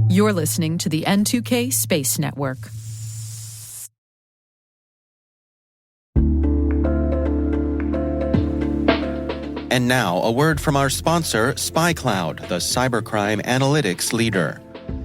You're listening to the N2K Space Network. And now, a word from our sponsor, SpyCloud, the cybercrime analytics leader.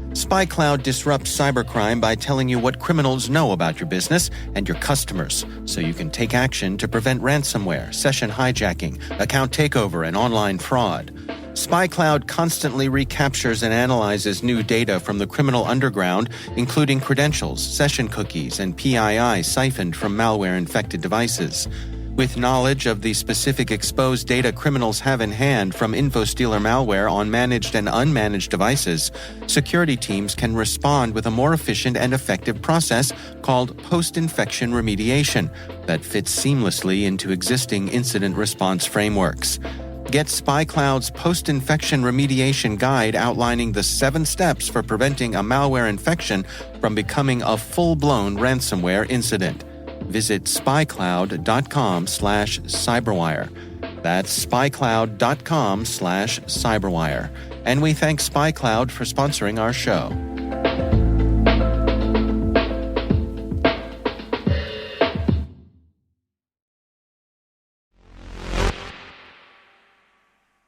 SpyCloud disrupts cybercrime by telling you what criminals know about your business and your customers, so you can take action to prevent ransomware, session hijacking, account takeover, and online fraud. SpyCloud constantly recaptures and analyzes new data from the criminal underground, including credentials, session cookies, and PII siphoned from malware-infected devices. With knowledge of the specific exposed data criminals have in hand from InfoStealer malware on managed and unmanaged devices, security teams can respond with a more efficient and effective process called post-infection remediation that fits seamlessly into existing incident response frameworks. Get SpyCloud's post-infection remediation guide outlining the 7 steps for preventing a malware infection from becoming a full-blown ransomware incident. Visit spycloud.com/cyberwire. That's spycloud.com/cyberwire. And we thank SpyCloud for sponsoring our show.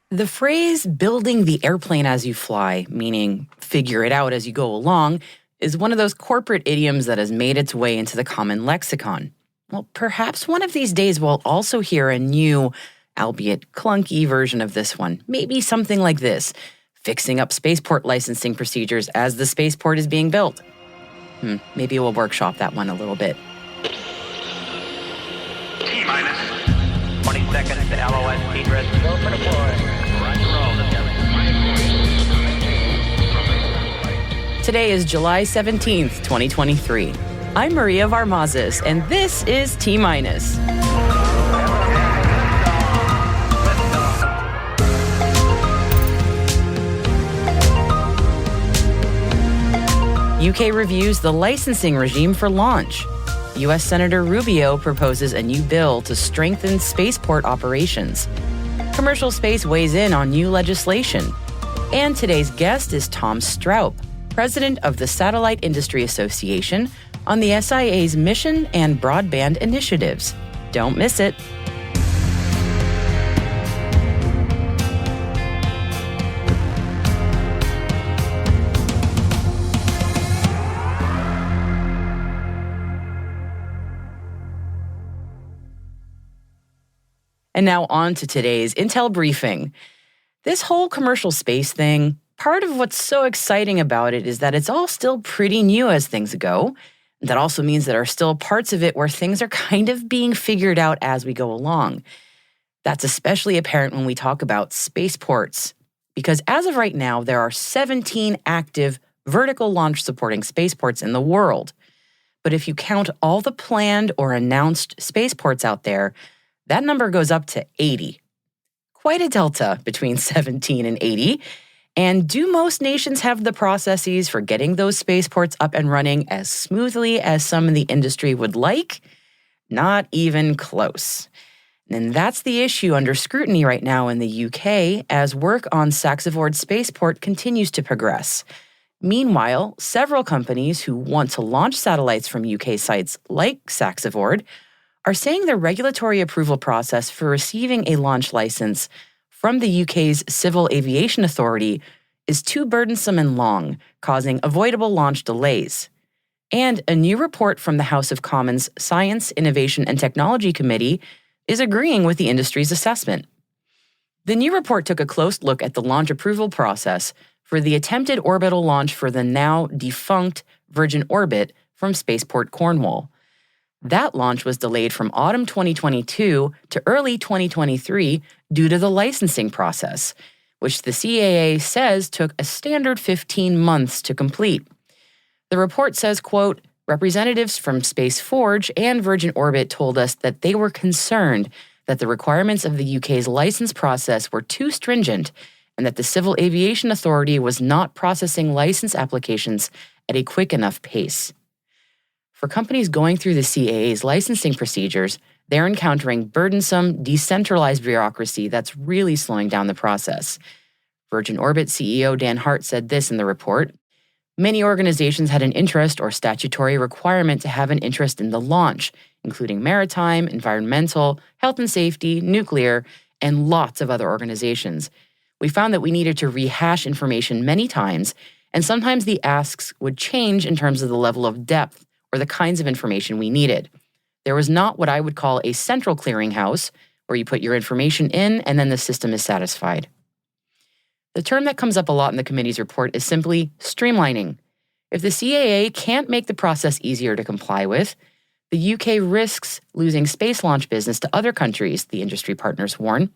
The phrase building the airplane as you fly, meaning figure it out as you go along, is one of those corporate idioms that has made its way into the common lexicon. Well, perhaps one of these days we'll also hear a new, albeit clunky version of this one. Maybe something like this: fixing up spaceport licensing procedures as the spaceport is being built. Maybe we'll workshop that one a little bit. T-minus 20 seconds to LOS T-dress. Go for deploy. Today is July 17th, 2023. I'm Maria Varmazes, and this is T-minus. UK reviews the licensing regime for launch. U.S. Senator Rubio proposes a new bill to strengthen spaceport operations. Commercial space weighs in on new legislation. And today's guest is Tom Stroup, president of the Satellite Industry Association, on the SIA's mission and broadband initiatives. Don't miss it. And now on to today's Intel briefing. This whole commercial space thing, part of what's so exciting about it is that it's all still pretty new as things go. That also means there are still parts of it where things are kind of being figured out as we go along. That's especially apparent when we talk about spaceports, because as of right now, there are 17 active vertical launch supporting spaceports in the world. But if you count all the planned or announced spaceports out there, that number goes up to 80. Quite a delta between 17 and 80. And do most nations have the processes for getting those spaceports up and running as smoothly as some in the industry would like? Not even close. And that's the issue under scrutiny right now in the UK as work on Saxavord Spaceport continues to progress. Meanwhile, several companies who want to launch satellites from UK sites like Saxavord are saying the regulatory approval process for receiving a launch license from the UK's Civil Aviation Authority is too burdensome and long, causing avoidable launch delays. And a new report from the House of Commons Science, Innovation and Technology Committee is agreeing with the industry's assessment. The new report took a close look at the launch approval process for the attempted orbital launch for the now defunct Virgin Orbit from Spaceport Cornwall. That launch was delayed from autumn 2022 to early 2023 due to the licensing process, which the CAA says took a standard 15 months to complete. The report says, quote, representatives from Space Forge and Virgin Orbit told us that they were concerned that the requirements of the UK's license process were too stringent and that the Civil Aviation Authority was not processing license applications at a quick enough pace. For companies going through the CAA's licensing procedures, they're encountering burdensome, decentralized bureaucracy that's really slowing down the process. Virgin Orbit CEO Dan Hart said this in the report. Many organizations had an interest or statutory requirement to have an interest in the launch, including maritime, environmental, health and safety, nuclear, and lots of other organizations. We found that we needed to rehash information many times, and sometimes the asks would change in terms of the level of depth or the kinds of information we needed. There was not what I would call a central clearinghouse, where you put your information in and then the system is satisfied. The term that comes up a lot in the committee's report is simply streamlining. If the CAA can't make the process easier to comply with, the UK risks losing space launch business to other countries, the industry partners warn.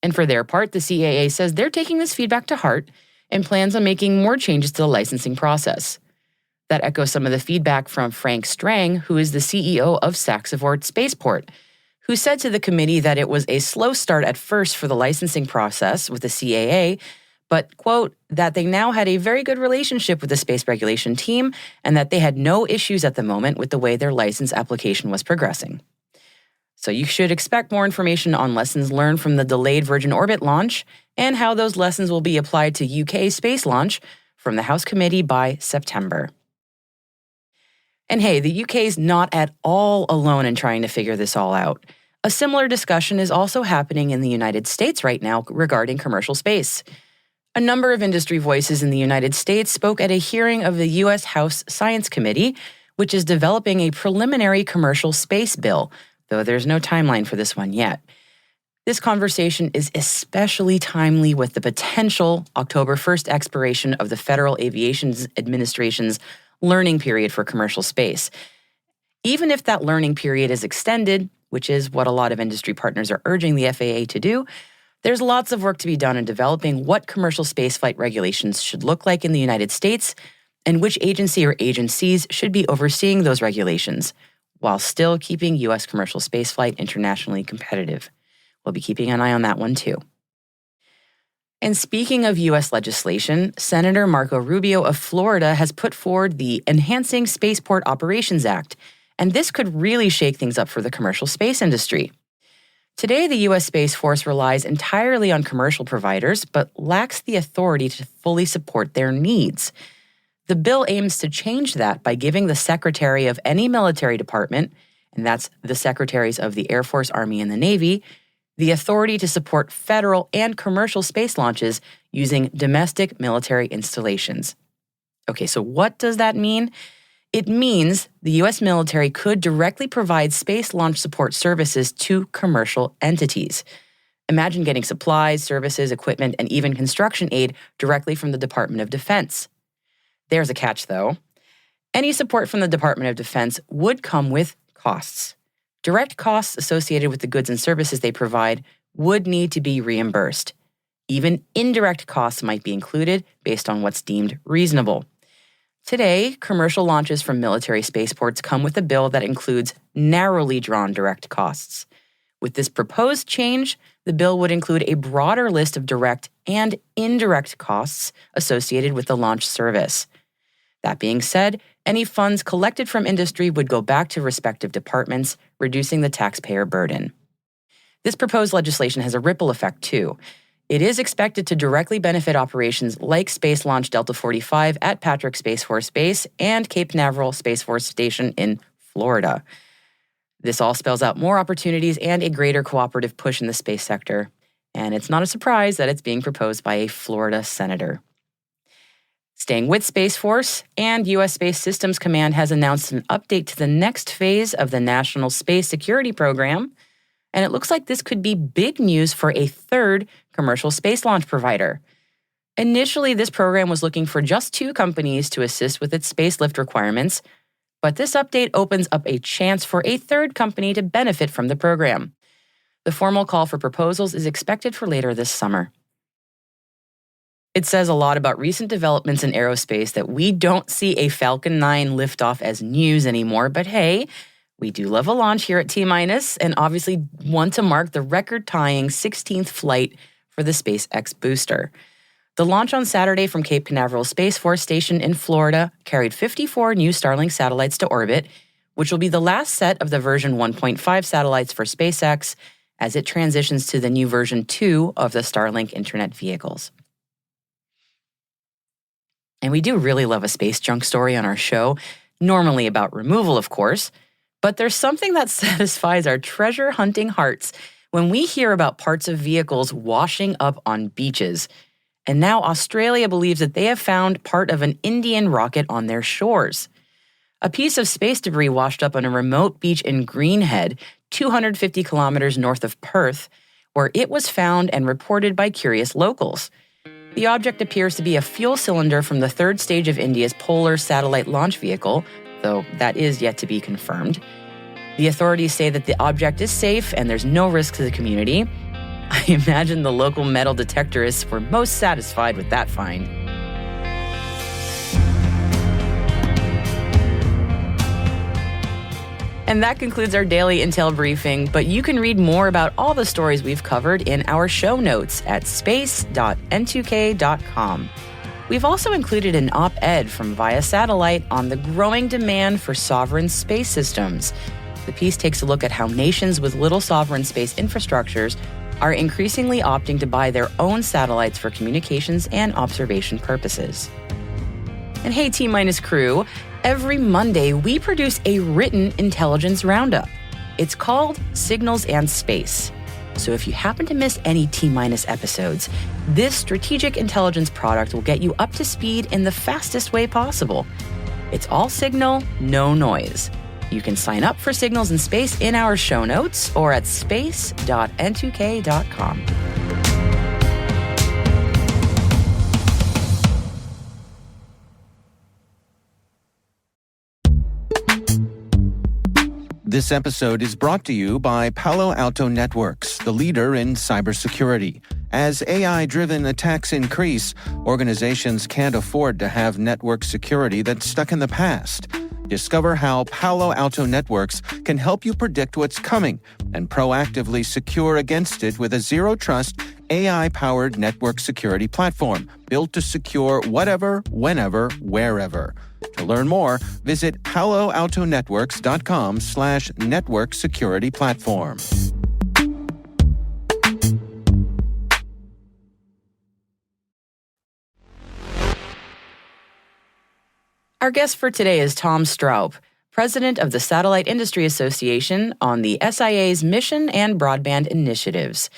And for their part, the CAA says they're taking this feedback to heart and plans on making more changes to the licensing process. That echoes some of the feedback from Frank Strang, who is the CEO of Spaceport Spaceport, who said to the committee that it was a slow start at first for the licensing process with the CAA, but, quote, that they now had a very good relationship with the space regulation team and that they had no issues at the moment with the way their license application was progressing. So you should expect more information on lessons learned from the delayed Virgin Orbit launch and how those lessons will be applied to UK space launch from the House Committee by September. And hey, the UK's not at all alone in trying to figure this all out. A similar discussion is also happening in the United States right now regarding commercial space. A number of industry voices in the United States spoke at a hearing of the U.S. House Science Committee, which is developing a preliminary commercial space bill, though there's no timeline for this one yet. This conversation is especially timely with the potential October 1st expiration of the Federal Aviation Administration's learning period for commercial space. Even if that learning period is extended, which is what a lot of industry partners are urging the FAA to do, there's lots of work to be done in developing what commercial spaceflight regulations should look like in the United States and which agency or agencies should be overseeing those regulations, while still keeping U.S. commercial spaceflight internationally competitive. We'll be keeping an eye on that one too. And speaking of U.S. legislation, Senator Marco Rubio of Florida has put forward the Enhancing Spaceport Operations Act, and this could really shake things up for the commercial space industry. Today, the U.S. Space Force relies entirely on commercial providers, but lacks the authority to fully support their needs. The bill aims to change that by giving the secretary of any military department, and that's the secretaries of the Air Force, Army, and the Navy, the authority to support federal and commercial space launches using domestic military installations. Okay, so what does that mean? It means the U.S. military could directly provide space launch support services to commercial entities. Imagine getting supplies, services, equipment, and even construction aid directly from the Department of Defense. There's a catch, though. Any support from the Department of Defense would come with costs. Direct costs associated with the goods and services they provide would need to be reimbursed. Even indirect costs might be included based on what's deemed reasonable. Today, commercial launches from military spaceports come with a bill that includes narrowly drawn direct costs. With this proposed change, the bill would include a broader list of direct and indirect costs associated with the launch service. That being said, any funds collected from industry would go back to respective departments, reducing the taxpayer burden. This proposed legislation has a ripple effect, too. It is expected to directly benefit operations like Space Launch Delta 45 at Patrick Space Force Base and Cape Canaveral Space Force Station in Florida. This all spells out more opportunities and a greater cooperative push in the space sector. And it's not a surprise that it's being proposed by a Florida senator. Staying with Space Force, and U.S. Space Systems Command has announced an update to the next phase of the National Space Security Program, and it looks like this could be big news for a third commercial space launch provider. Initially, this program was looking for just 2 companies to assist with its space lift requirements, but this update opens up a chance for a third company to benefit from the program. The formal call for proposals is expected for later this summer. It says a lot about recent developments in aerospace that we don't see a Falcon 9 liftoff as news anymore, but hey, we do love a launch here at T-Minus and obviously want to mark the record-tying 16th flight for the SpaceX booster. The launch on Saturday from Cape Canaveral Space Force Station in Florida carried 54 new Starlink satellites to orbit, which will be the last set of the version 1.5 satellites for SpaceX as it transitions to the new version 2 of the Starlink Internet vehicles. And we do really love a space junk story on our show, normally about removal, of course. But there's something that satisfies our treasure hunting hearts when we hear about parts of vehicles washing up on beaches. And now Australia believes that they have found part of an Indian rocket on their shores. A piece of space debris washed up on a remote beach in Greenhead, 250 kilometers north of Perth, where it was found and reported by curious locals. The object appears to be a fuel cylinder from the third stage of India's Polar satellite launch vehicle, though that is yet to be confirmed. The authorities say that the object is safe and there's no risk to the community. I imagine the local metal detectorists were most satisfied with that find. And that concludes our daily Intel briefing, but you can read more about all the stories we've covered in our show notes at space.n2k.com. We've also included an op-ed from Via Satellite on the growing demand for sovereign space systems. The piece takes a look at how nations with little sovereign space infrastructures are increasingly opting to buy their own satellites for communications and observation purposes. And hey, T-Minus crew, every Monday we produce a written intelligence roundup. It's called Signals and Space. So if you happen to miss any T-Minus episodes, this strategic intelligence product will get you up to speed in the fastest way possible. It's all signal, no noise. You can sign up for Signals in Space in our show notes or at space.n2k.com. This episode is brought to you by Palo Alto Networks, the leader in cybersecurity. As AI-driven attacks increase, organizations can't afford to have network security that's stuck in the past. Discover how Palo Alto Networks can help you predict what's coming and proactively secure against it with a zero-trust, AI-powered network security platform built to secure whatever, whenever, wherever. To learn more, visit paloaltonetworks.com/network security platform. Our guest for today is Tom Stroup, president of the Satellite Industry Association on the SIA's mission and broadband initiatives.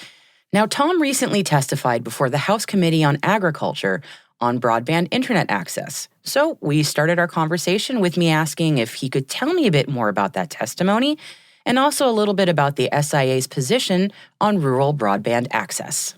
Now, Tom recently testified before the House Committee on Agriculture on broadband internet access. So we started our conversation with me asking if he could tell me a bit more about that testimony and also a little bit about the SIA's position on rural broadband access.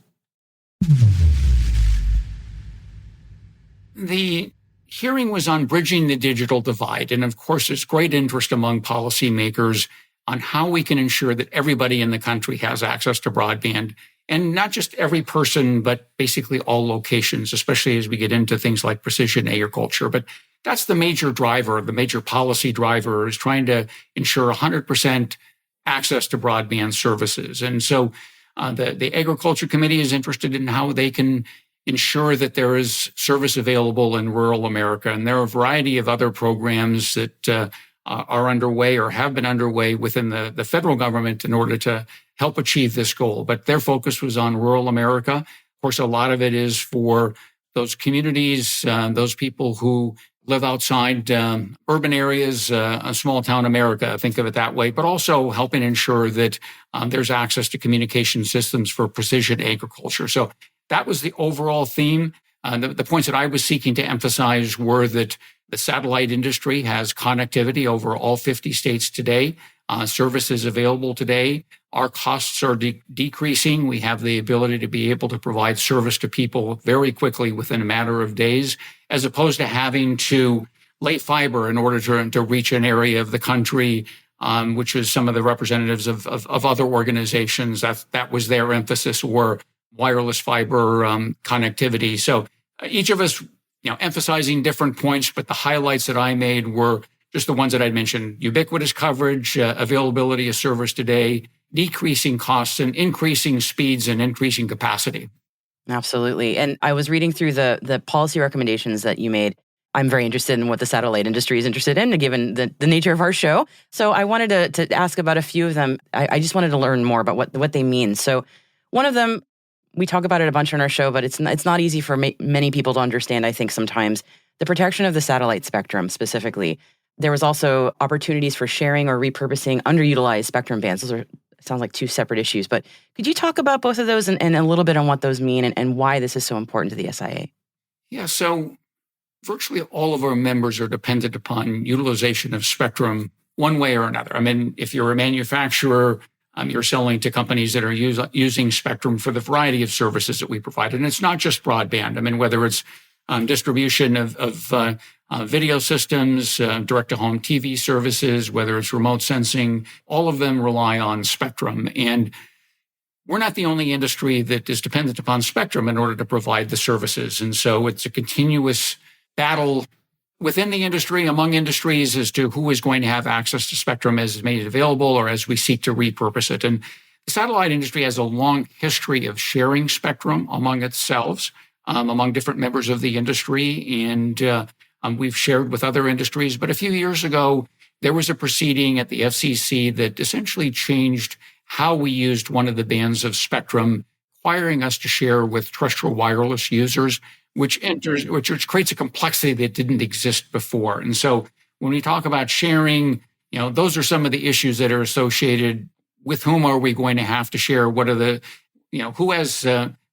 The hearing was on bridging the digital divide. And of course, there's great interest among policymakers on how we can ensure that everybody in the country has access to broadband. And not just every person, but basically all locations, especially as we get into things like precision agriculture. But that's the major driver, the major policy driver is trying to ensure 100% access to broadband services. And so the Agriculture Committee is interested in how they can ensure that there is service available in rural America. And there are a variety of other programs that are underway or have been underway within the federal government in order to help achieve this goal. But their focus was on rural America. Of course, a lot of it is for those communities, those people who live outside urban areas, small town America, think of it that way, but also helping ensure that there's access to communication systems for precision agriculture. So that was the overall theme. The points that I was seeking to emphasize were that the satellite industry has connectivity over all 50 states today. Services available today. Our costs are decreasing. We have the ability to be able to provide service to people very quickly within a matter of days, as opposed to having to lay fiber in order to reach an area of the country, which is some of the representatives of other organizations. That was their emphasis, or wireless fiber connectivity. So each of us, emphasizing different points, but the highlights that I made were just the ones that I'd mentioned: ubiquitous coverage, availability of service today, decreasing costs, and increasing speeds and increasing capacity. Absolutely. And I was reading through the policy recommendations that you made. I'm very interested in what the satellite industry is interested in, given the nature of our show. So I wanted to ask about a few of them. I just wanted to learn more about what they mean. So one of them, we talk about it a bunch on our show, but it's not easy for many people to understand, I think, sometimes. the protection of the satellite spectrum specifically. There was also opportunities for sharing or repurposing underutilized spectrum bands. Those are, sounds like two separate issues, but could you talk about both of those and a little bit on what those mean and why this is so important to the SIA? Yeah, so virtually all of our members are dependent upon utilization of spectrum one way or another. I mean, if you're a manufacturer, you're selling to companies that are using spectrum for the variety of services that we provide. And it's not just broadband. I mean, whether it's distribution of video systems, direct-to-home TV services, whether it's remote sensing, all of them rely on spectrum. And we're not the only industry that is dependent upon spectrum in order to provide the services. And so it's a continuous battle within the industry, among industries, as to who is going to have access to spectrum as it's made available or as we seek to repurpose it. And the satellite industry has a long history of sharing spectrum among itself, among different members of the industry. And we've shared with other industries. But a few years ago, there was a proceeding at the FCC that essentially changed how we used one of the bands of spectrum, requiring us to share with terrestrial wireless users, which creates a complexity that didn't exist before. And so when we talk about sharing, those are some of the issues that are associated with whom are we going to have to share? What are the, who has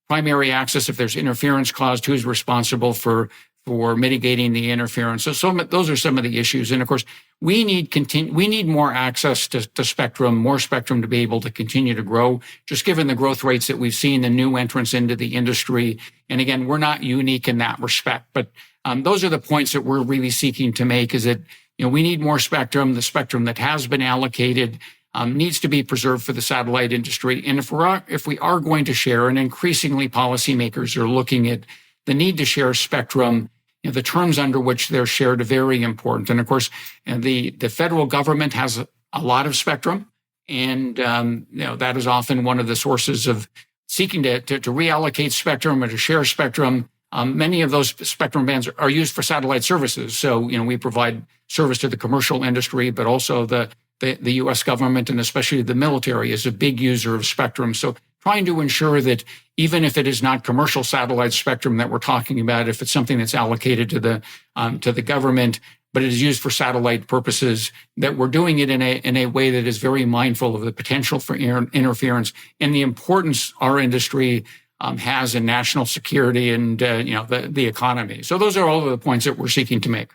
primary access if there's interference caused? Who's responsible for mitigating the interference? So those are some of the issues. And of course, we need more access to spectrum, more spectrum to be able to continue to grow, just given the growth rates that we've seen, the new entrants into the industry. And again, we're not unique in that respect. But those are the points that we're really seeking to make, is that we need more spectrum. The spectrum that has been allocated needs to be preserved for the satellite industry. And if we are going to share, and increasingly policymakers are looking at the need to share spectrum, the terms under which they're shared are very important. And of course, the federal government has a lot of spectrum. And, that is often one of the sources of seeking to reallocate spectrum or to share spectrum. Many of those spectrum bands are used for satellite services. So, we provide service to the commercial industry, but also the U.S. government, and especially the military, is a big user of spectrum. So trying to ensure that even if it is not commercial satellite spectrum that we're talking about, if it's something that's allocated to the government, but it is used for satellite purposes, that we're doing it in a way that is very mindful of the potential for interference and the importance our industry has in national security and the economy. So those are all of the points that we're seeking to make.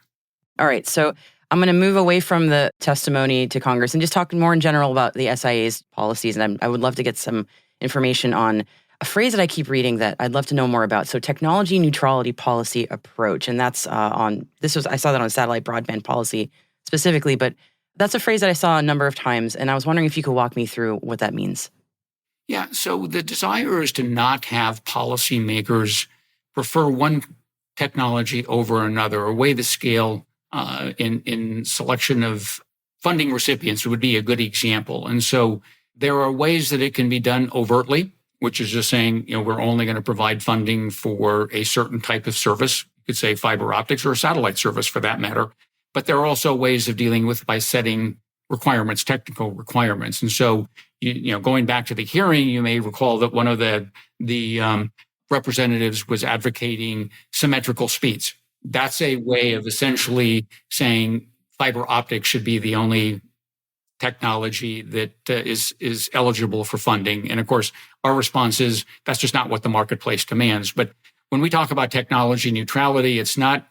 All right. So I'm going to move away from the testimony to Congress and just talk more in general about the SIA's policies. And I would love to get some information on a phrase that I keep reading that I'd love to know more about. So technology neutrality policy approach. And that's I saw that on satellite broadband policy specifically, but that's a phrase that I saw a number of times. And I was wondering if you could walk me through what that means. Yeah. So the desire is to not have policymakers prefer one technology over another, or weigh the scale in selection of funding recipients would be a good example. And so there are ways that it can be done overtly, which is just saying, we're only going to provide funding for a certain type of service. You could say fiber optics or a satellite service for that matter. But there are also ways of dealing with by setting requirements, technical requirements. And so, going back to the hearing, you may recall that one of the representatives was advocating symmetrical speeds. That's a way of essentially saying fiber optics should be the only technology that is eligible for funding. And of course, our response is that's just not what the marketplace demands. But when we talk about technology neutrality, it's not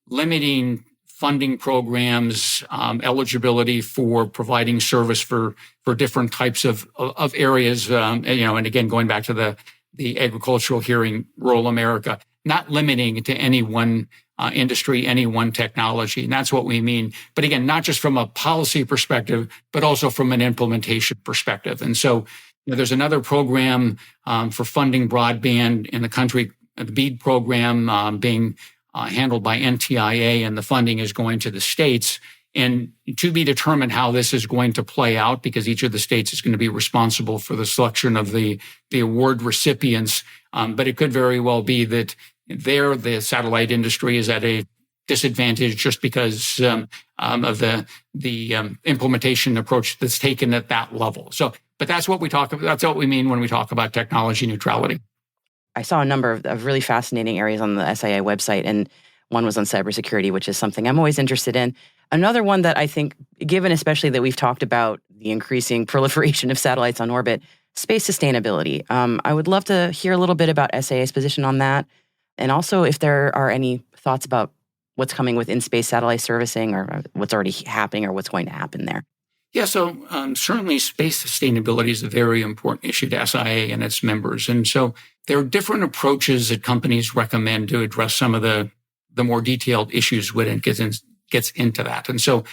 limiting funding programs, eligibility for providing service for different types of areas. And again, going back to the agricultural hearing, rural America, not limiting to any one industry, any one technology. And that's what we mean. But again, not just from a policy perspective, but also from an implementation perspective. And so there's another program for funding broadband in the country, the BEAD program being handled by NTIA, and the funding is going to the states. And to be determined how this is going to play out, because each of the states is going to be responsible for the selection of the award recipients. But it could very well be that the satellite industry is at a disadvantage just because of the implementation approach that's taken at that level. So, but that's what we talk about. That's what we mean when we talk about technology neutrality. I saw a number of really fascinating areas on the SIA website. And One was on cybersecurity, which is something I'm always interested in. Another one that I think, given especially that we've talked about the increasing proliferation of satellites on orbit, space sustainability. I would love to hear a little bit about SAA's position on that. And also if there are any thoughts about what's coming with in-space satellite servicing or what's already happening or what's going to happen there. Yeah, so certainly space sustainability is a very important issue to SIA and its members. And so there are different approaches that companies recommend to address some of the more detailed issues when it gets into that. And so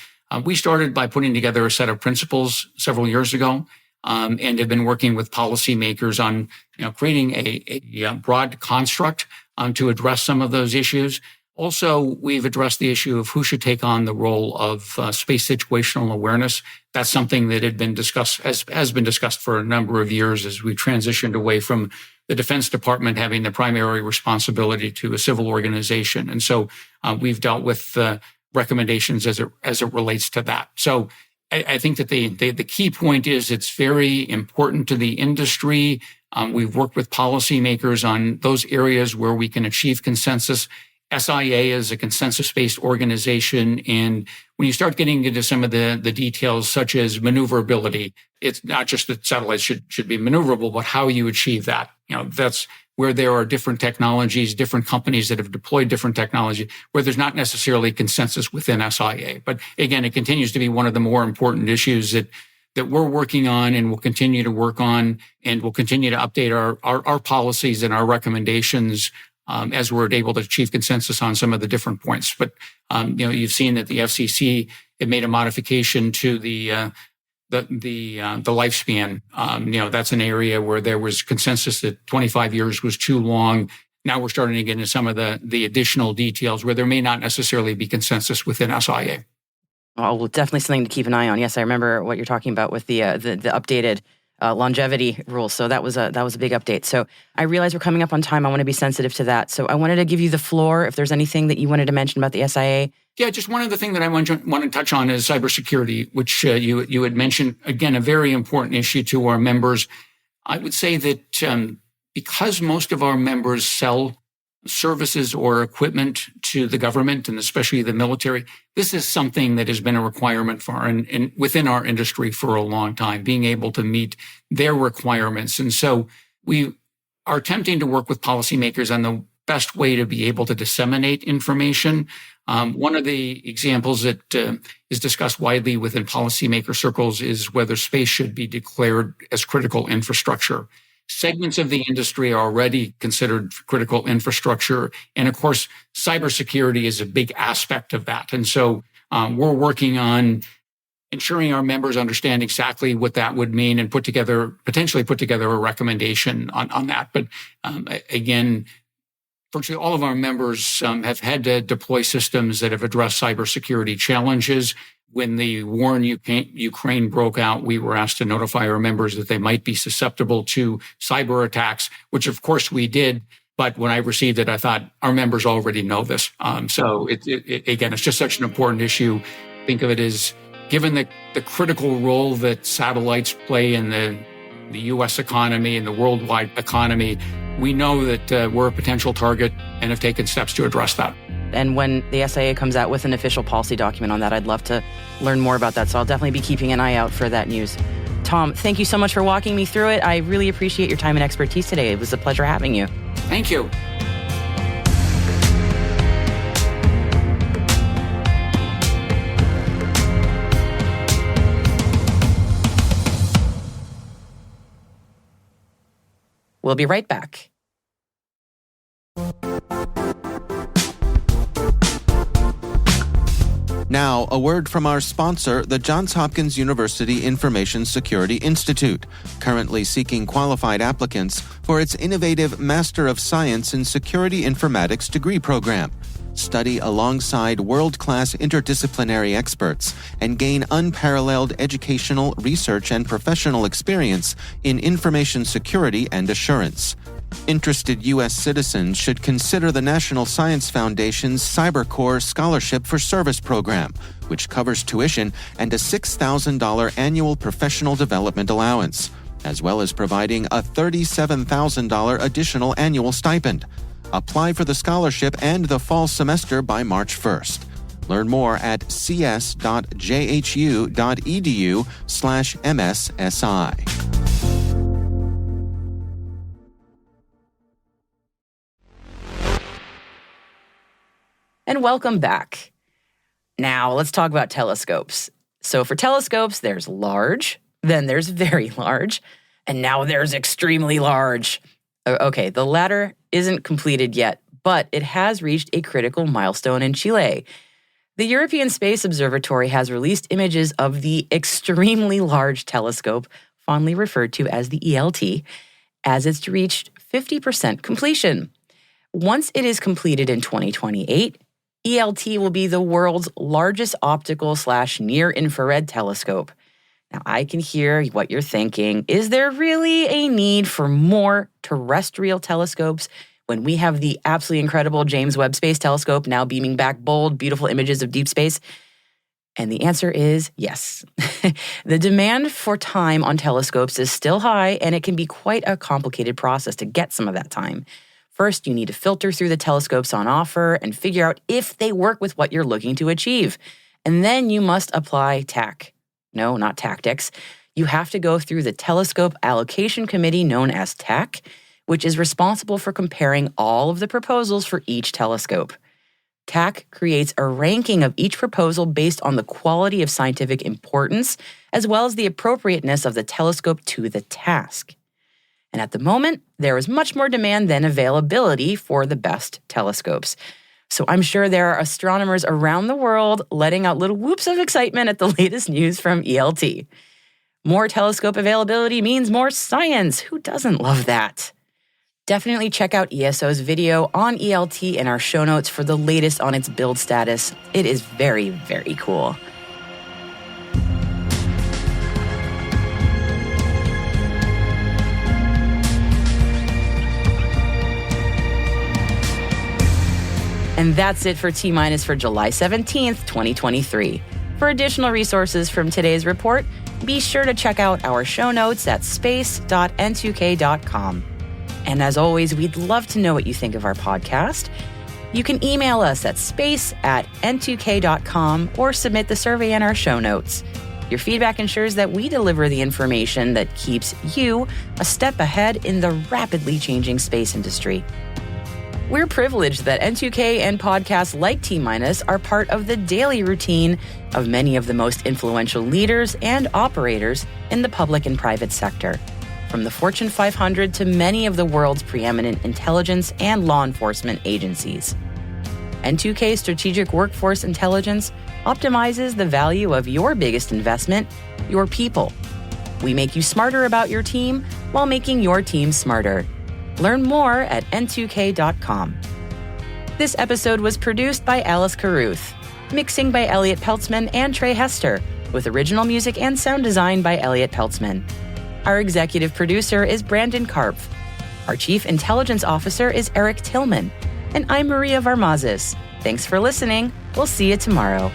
we started by putting together a set of principles several years ago and have been working with policymakers on creating a broad construct to address some of those issues. Also, we've addressed the issue of who should take on the role of space situational awareness. That's something that has been discussed for a number of years as we transitioned away from the Defense Department having the primary responsibility to a civil organization. And so we've dealt with recommendations as it relates to that. So I think that the key point is it's very important to the industry. We've worked with policymakers on those areas where we can achieve consensus. SIA is a consensus-based organization, and when you start getting into some of the details, such as maneuverability, it's not just that satellites should be maneuverable, but how you achieve that. That's where there are different technologies, different companies that have deployed different technology, where there's not necessarily consensus within SIA. But again, it continues to be one of the more important issues that we're working on and will continue to work on, and we'll continue to update our policies and our recommendations as we're able to achieve consensus on some of the different points. But, you've seen that the FCC had made a modification to the lifespan. That's an area where there was consensus that 25 years was too long. Now we're starting to get into some of the additional details where there may not necessarily be consensus within SIA. Well, definitely something to keep an eye on. Yes, I remember what you're talking about with the updated longevity rules. So that was a big update. So I realize we're coming up on time. I want to be sensitive to that. So I wanted to give you the floor if there's anything that you wanted to mention about the SIA. Yeah, just one other thing that I want to touch on is cybersecurity, which you had mentioned. Again, a very important issue to our members. I would say that because most of our members sell services or equipment to the government and especially the military, this is something that has been a requirement for and within our industry for a long time, being able to meet their requirements. And so we are attempting to work with policymakers on the best way to be able to disseminate information. One of the examples that is discussed widely within policymaker circles is whether space should be declared as critical infrastructure. Segments of the industry are already considered critical infrastructure. And of course, cybersecurity is a big aspect of that. And so we're working on ensuring our members understand exactly what that would mean and potentially put together a recommendation on that. But again, virtually all of our members have had to deploy systems that have addressed cybersecurity challenges. When the war in Ukraine broke out, we were asked to notify our members that they might be susceptible to cyber attacks, which of course we did. But when I received it, I thought our members already know this. So again, it's just such an important issue. Think of it as, given the critical role that satellites play in the U.S. economy and the worldwide economy, we know that we're a potential target and have taken steps to address that. And when the SIA comes out with an official policy document on that, I'd love to learn more about that. So I'll definitely be keeping an eye out for that news. Tom, thank you so much for walking me through it. I really appreciate your time and expertise today. It was a pleasure having you. Thank you. We'll be right back. Now, a word from our sponsor, the Johns Hopkins University Information Security Institute, currently seeking qualified applicants for its innovative Master of Science in Security Informatics degree program. Study alongside world-class interdisciplinary experts and gain unparalleled educational, research, and professional experience in information security and assurance. Interested U.S. citizens should consider the National Science Foundation's CyberCorps Scholarship for Service program, which covers tuition and a $6,000 annual professional development allowance, as well as providing a $37,000 additional annual stipend. Apply for the scholarship and the fall semester by March 1st. Learn more at cs.jhu.edu/MSSI. And welcome back. Now, let's talk about telescopes. So for telescopes, there's large, then there's very large, and now there's extremely large. Okay, the latter isn't completed yet, but it has reached a critical milestone in Chile. The European Space Observatory has released images of the extremely large telescope, fondly referred to as the ELT, as it's reached 50% completion. Once it is completed in 2028, ELT will be the world's largest optical/near-infrared telescope. Now, I can hear what you're thinking. Is there really a need for more terrestrial telescopes when we have the absolutely incredible James Webb Space Telescope now beaming back bold, beautiful images of deep space? And the answer is yes. The demand for time on telescopes is still high, and it can be quite a complicated process to get some of that time. First, you need to filter through the telescopes on offer and figure out if they work with what you're looking to achieve. And then you must apply TAC. No, not tactics. You have to go through the Telescope Allocation Committee, known as TAC, which is responsible for comparing all of the proposals for each telescope. TAC creates a ranking of each proposal based on the quality of scientific importance, as well as the appropriateness of the telescope to the task. And at the moment, there is much more demand than availability for the best telescopes. So I'm sure there are astronomers around the world letting out little whoops of excitement at the latest news from ELT. More telescope availability means more science. Who doesn't love that? Definitely check out ESO's video on ELT in our show notes for the latest on its build status. It is very, very cool. And that's it for T- for July 17th, 2023. For additional resources from today's report, be sure to check out our show notes at space.n2k.com. And as always, we'd love to know what you think of our podcast. You can email us at space@n2k.com or submit the survey in our show notes. Your feedback ensures that we deliver the information that keeps you a step ahead in the rapidly changing space industry. We're privileged that N2K and podcasts like T- are part of the daily routine of many of the most influential leaders and operators in the public and private sector, from the Fortune 500 to many of the world's preeminent intelligence and law enforcement agencies. N2K Strategic Workforce Intelligence optimizes the value of your biggest investment, your people. We make you smarter about your team while making your team smarter. Learn more at n2k.com. This episode was produced by Alice Carruth, mixing by Elliot Peltzman and Trey Hester, with original music and sound design by Elliot Peltzman. Our executive producer is Brandon Karpf. Our chief intelligence officer is Eric Tillman. And I'm Maria Varmazes. Thanks for listening. We'll see you tomorrow.